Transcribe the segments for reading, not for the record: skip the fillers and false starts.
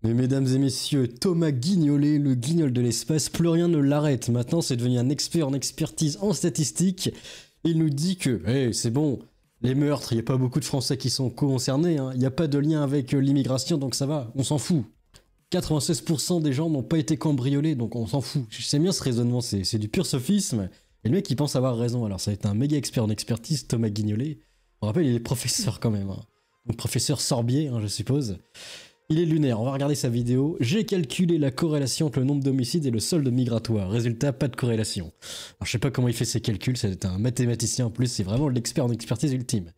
Mais mesdames et messieurs, Thomas Guignolet, le guignol de l'espace, plus rien ne l'arrête. Maintenant, c'est devenu un expert en expertise en statistique. Il nous dit que, hey, c'est bon, les meurtres, il n'y a pas beaucoup de Français qui sont concernés, il n'y a pas de lien avec l'immigration, donc ça va, on s'en fout. 96% des gens n'ont pas été cambriolés, donc on s'en fout. Je sais bien ce raisonnement, c'est du pur sophisme. Et le mec, il pense avoir raison. Alors, ça va être un méga expert en expertise, Thomas Guignolet. On rappelle, il est professeur quand même. Donc, professeur Sorbier, je suppose. Il est lunaire. On va regarder sa vidéo. J'ai calculé la corrélation entre le nombre d'homicides et le solde migratoire. Résultat, pas de corrélation. Alors, je sais pas comment il fait ses calculs. C'est un mathématicien en plus. C'est vraiment l'expert en expertise ultime.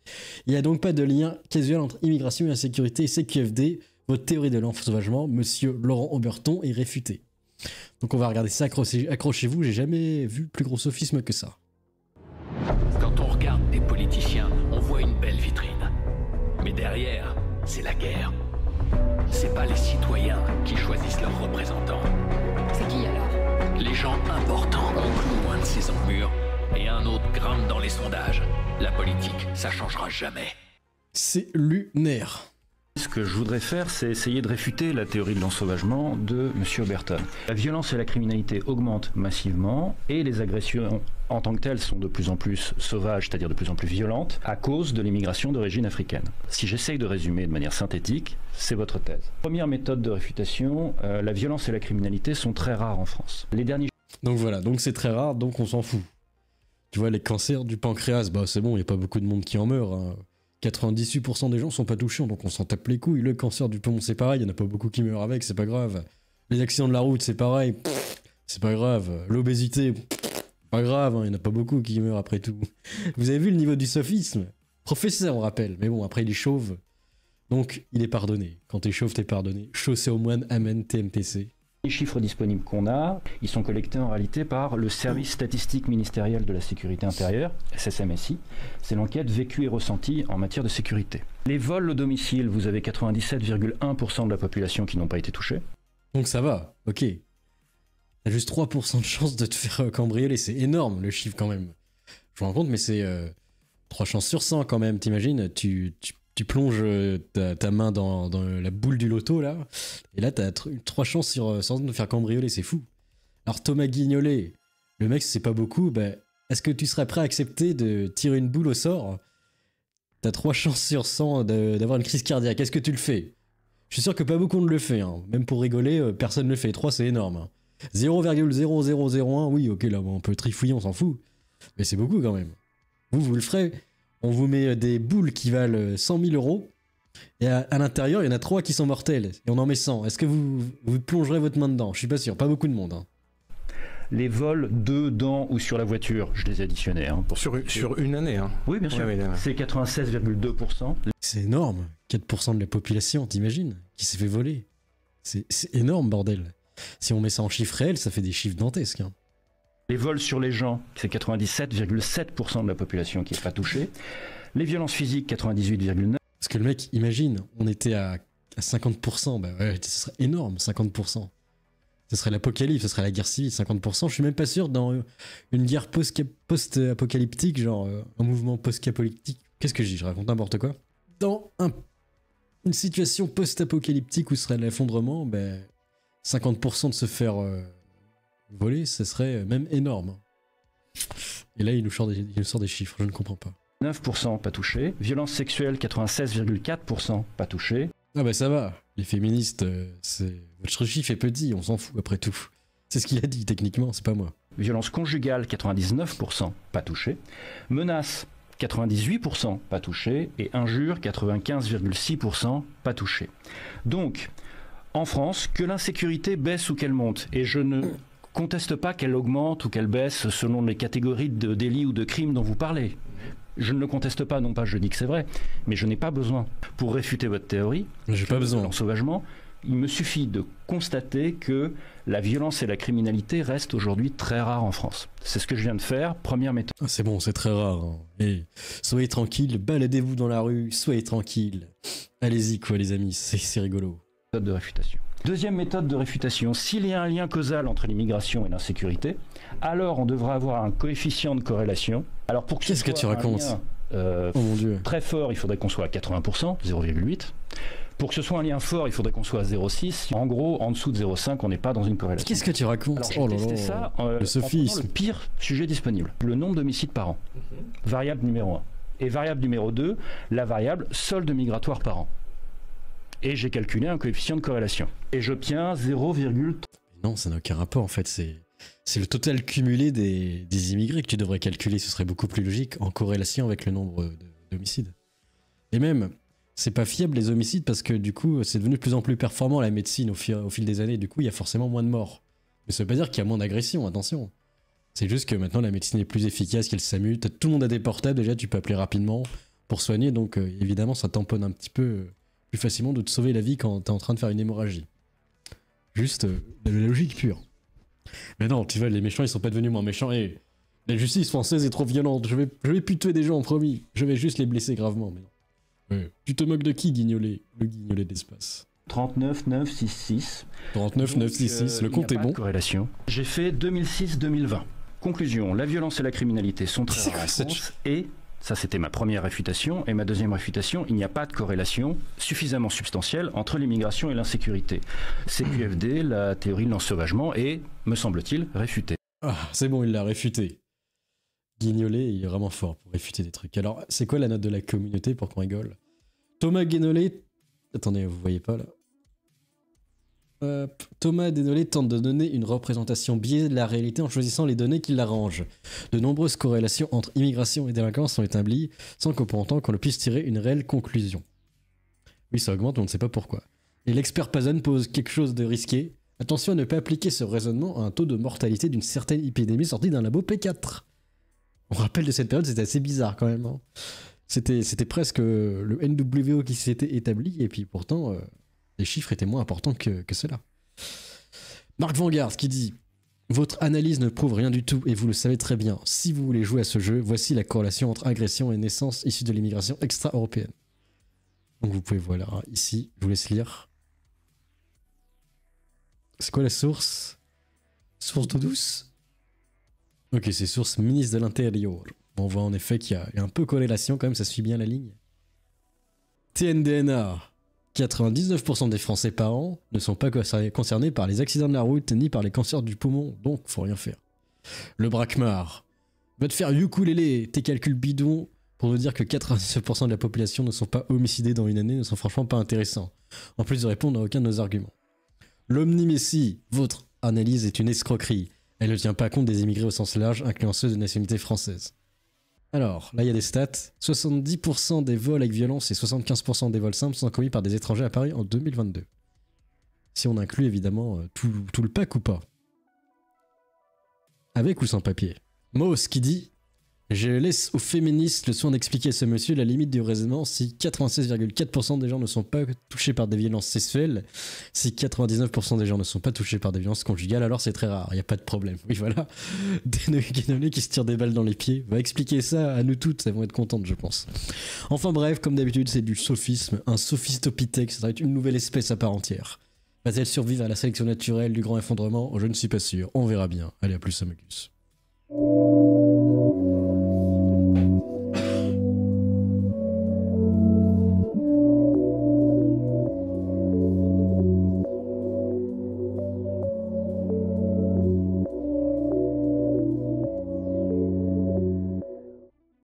Il n'y a donc pas de lien causal entre immigration et insécurité et CQFD. Votre théorie de l'ensauvagement, monsieur Laurent Auberton, est réfutée. Donc on va regarder ça, accrochez-vous, j'ai jamais vu plus gros sophisme que ça. Quand on regarde des politiciens, on voit une belle vitrine. Mais derrière, c'est la guerre. C'est pas les citoyens qui choisissent leurs représentants. C'est qui alors? Les gens importants, on cloue un de ces murs et un autre grimpe dans les sondages. La politique, ça changera jamais. C'est lunaire. Ce que je voudrais faire, c'est essayer de réfuter la théorie de l'ensauvagement de M. Auberton. La violence et la criminalité augmentent massivement et les agressions en tant que telles sont de plus en plus sauvages, c'est-à-dire de plus en plus violentes, à cause de l'immigration d'origine africaine. Si j'essaye de résumer de manière synthétique, c'est votre thèse. Première méthode de réfutation, la violence et la criminalité sont très rares en France. Les derniers... Donc voilà, donc c'est très rare, donc on s'en fout. Tu vois, les cancers du pancréas, bah c'est bon, il n'y a pas beaucoup de monde qui en meurt. 98% des gens sont pas touchés, donc on s'en tape les couilles. Le cancer du poumon, c'est pareil, il y en a pas beaucoup qui meurent avec, c'est pas grave. Les accidents de la route, c'est pareil, c'est pas grave. L'obésité, pas grave, il y en a pas beaucoup qui meurent après tout. Vous avez vu le niveau du sophisme? Professeur, on rappelle, mais bon, après il est chauve, donc il est pardonné. Quand t'es chauve, t'es pardonné. Chaussé au moine, amen, TMTC. Les chiffres disponibles qu'on a, ils sont collectés en réalité par le service statistique ministériel de la sécurité intérieure, SSMSI. C'est l'enquête vécue et ressentie en matière de sécurité. Les vols au domicile, vous avez 97,1% de la population qui n'ont pas été touchés. Donc ça va, ok. T'as juste 3% de chance de te faire cambrioler, c'est énorme le chiffre quand même. Je me rends compte, mais c'est 3 chances sur 100 quand même, t'imagines, tu plonges ta main dans la boule du loto, là, et là, t'as 3 chances sur 100 de te faire cambrioler, c'est fou. Alors, Thomas Guignolet, le mec, c'est pas beaucoup, bah, est-ce que tu serais prêt à accepter de tirer une boule au sort? T'as 3 chances sur 100 d'avoir une crise cardiaque, est-ce que tu le fais? Je suis sûr que pas beaucoup ne le fait, même pour rigoler, personne ne le fait, 3 c'est énorme. 0,0001, oui, ok, là, on peut trifouiller, on s'en fout, mais c'est beaucoup quand même. Vous le ferez? On vous met des boules qui valent 100 000 euros. Et à l'intérieur, il y en a 3 qui sont mortelles. Et on en met 100. Est-ce que vous plongerez votre main dedans? Je suis pas sûr. Pas beaucoup de monde. Les vols dans ou sur la voiture, je les ai additionnés. Sur une année. Oui, bien sûr. Ouais, c'est 96,2%. C'est énorme. 4% de la population, t'imagines, qui s'est fait voler. C'est énorme, bordel. Si on met ça en chiffres réels, ça fait des chiffres dantesques. Les vols sur les gens, c'est 97,7% de la population qui n'est pas touchée. Les violences physiques, 98,9%. Parce que le mec, imagine, on était à 50%, bah ouais, ce serait énorme, 50%. Ce serait l'apocalypse, ce serait la guerre civile, 50%. Je suis même pas sûr, dans une guerre post-apocalyptique, genre un mouvement post-apocalyptique, qu'est-ce que je dis? Je raconte n'importe quoi. Dans une situation post-apocalyptique où serait l'effondrement, bah, 50% de se faire... voler, ce serait même énorme. Et là, il nous sort des chiffres, je ne comprends pas. 9% pas touché. Violence sexuelle, 96,4% pas touché. Ah bah ça va. Les féministes, votre chiffre est petit, on s'en fout après tout. C'est ce qu'il a dit techniquement, c'est pas moi. Violence conjugale, 99% pas touché. Menaces, 98% pas touché. Et injures, 95,6% pas touché. Donc, en France, que l'insécurité baisse ou qu'elle monte. Et je ne conteste pas qu'elle augmente ou qu'elle baisse selon les catégories de délits ou de crimes dont vous parlez. Je ne le conteste pas, non pas je dis que c'est vrai, mais je n'ai pas besoin. Pour réfuter votre théorie, j'ai pas besoin. L'ensauvagement, il me suffit de constater que la violence et la criminalité restent aujourd'hui très rares en France. C'est ce que je viens de faire, première méthode. Ah, c'est bon, c'est très rare. Et soyez tranquilles, baladez-vous dans la rue, soyez tranquilles. Allez-y quoi les amis, c'est rigolo. De réfutation. Deuxième méthode de réfutation, s'il y a un lien causal entre l'immigration et l'insécurité, alors on devra avoir un coefficient de corrélation. Alors pour qu'est-ce que tu racontes? Oh mon Dieu. Très fort, il faudrait qu'on soit à 80%, 0,8. Pour que ce soit un lien fort, il faudrait qu'on soit à 0,6. En gros, en dessous de 0,5, on n'est pas dans une corrélation. Qu'est-ce que tu racontes? Alors, j'ai testé ça le sophisme. en le pire sujet disponible, le nombre d'homicides par an. Variable numéro 1. Et variable numéro 2, la variable solde migratoire par an. Et j'ai calculé un coefficient de corrélation. Et j'obtiens 0,3. Non, ça n'a aucun rapport en fait. C'est le total cumulé des immigrés que tu devrais calculer. Ce serait beaucoup plus logique en corrélation avec le nombre d'homicides. Et même, c'est pas fiable les homicides parce que du coup, c'est devenu de plus en plus performant la médecine au fil des années. Du coup, il y a forcément moins de morts. Mais ça veut pas dire qu'il y a moins d'agressions, attention. C'est juste que maintenant la médecine est plus efficace, qu'elle s'amuse. Tout le monde a des portables, déjà tu peux appeler rapidement pour soigner. Donc évidemment, ça tamponne un petit peu plus facilement de te sauver la vie quand t'es en train de faire une hémorragie. Juste de la logique pure. Mais non, tu vois, les méchants, ils sont pas devenus moins méchants. Et la justice française est trop violente. Je vais plus tuer des gens, promis. Je vais juste les blesser gravement. Mais non. Ouais. Tu te moques de qui, Guignolet? Le Guignolet d'espace. 39 966. 39 966, le compte est bon. Corrélation. J'ai fait 2006-2020. Conclusion, la violence et la criminalité sont très rares en France. Et ça, c'était ma première réfutation. Et ma deuxième réfutation, il n'y a pas de corrélation suffisamment substantielle entre l'immigration et l'insécurité. CQFD, la théorie de l'ensauvagement, est, me semble-t-il, réfutée. Ah, c'est bon, il l'a réfuté. Guignolet, il est vraiment fort pour réfuter des trucs. Alors, c'est quoi la note de la communauté pour qu'on rigole? Thomas Guignolet... Attendez, vous voyez pas, là. Thomas Guignolet tente de donner une représentation biaisée de la réalité en choisissant les données qui l'arrangent. De nombreuses corrélations entre immigration et délinquance sont établies, sans que pour autant qu'on ne puisse tirer une réelle conclusion. Oui, ça augmente, mais on ne sait pas pourquoi. Et l'expert Pazan pose quelque chose de risqué. Attention à ne pas appliquer ce raisonnement à un taux de mortalité d'une certaine épidémie sortie d'un labo P4. On rappelle de cette période, c'était assez bizarre quand même. Hein. C'était presque le NWO qui s'était établi, et puis pourtant, les chiffres étaient moins importants que cela. Marc Vanguard qui dit « Votre analyse ne prouve rien du tout, et vous le savez très bien. Si vous voulez jouer à ce jeu, voici la corrélation entre agression et naissance issue de l'immigration extra-européenne. » Donc vous pouvez voir là, ici, je vous laisse lire. C'est quoi la source? Source d'eau douce? Ok, c'est source ministre de l'Intérieur. On voit en effet qu'il y a un peu corrélation quand même, ça suit bien la ligne. TNDNA. 99% des Français par an ne sont pas concernés par les accidents de la route ni par les cancers du poumon, donc faut rien faire. Le Braquemar. Va te faire ukulélé, tes calculs bidons pour nous dire que 99% de la population ne sont pas homicidés dans une année ne sont franchement pas intéressants. En plus de répondre à aucun de nos arguments. L'Omni-Messi. Votre analyse est une escroquerie. Elle ne tient pas compte des immigrés au sens large, incluant ceux de nationalité française. Alors, là il y a des stats. 70% des vols avec violence et 75% des vols simples sont commis par des étrangers à Paris en 2022. Si on inclut évidemment tout le pack ou pas. Avec ou sans papier. Moss qui dit « Je laisse aux féministes le soin d'expliquer à ce monsieur la limite du raisonnement si 96,4% des gens ne sont pas touchés par des violences sexuelles, si 99% des gens ne sont pas touchés par des violences conjugales, alors c'est très rare, il n'y a pas de problème. » Oui voilà, Guénolé qui se tire des balles dans les pieds, va expliquer ça à nous toutes, elles vont être contentes je pense. Enfin bref, comme d'habitude c'est du sophisme, un sophistopithèque, ça va être une nouvelle espèce à part entière. Va-t-elle survivre à la sélection naturelle du grand effondrement? Je ne suis pas sûr, on verra bien. Allez à plus Samogus.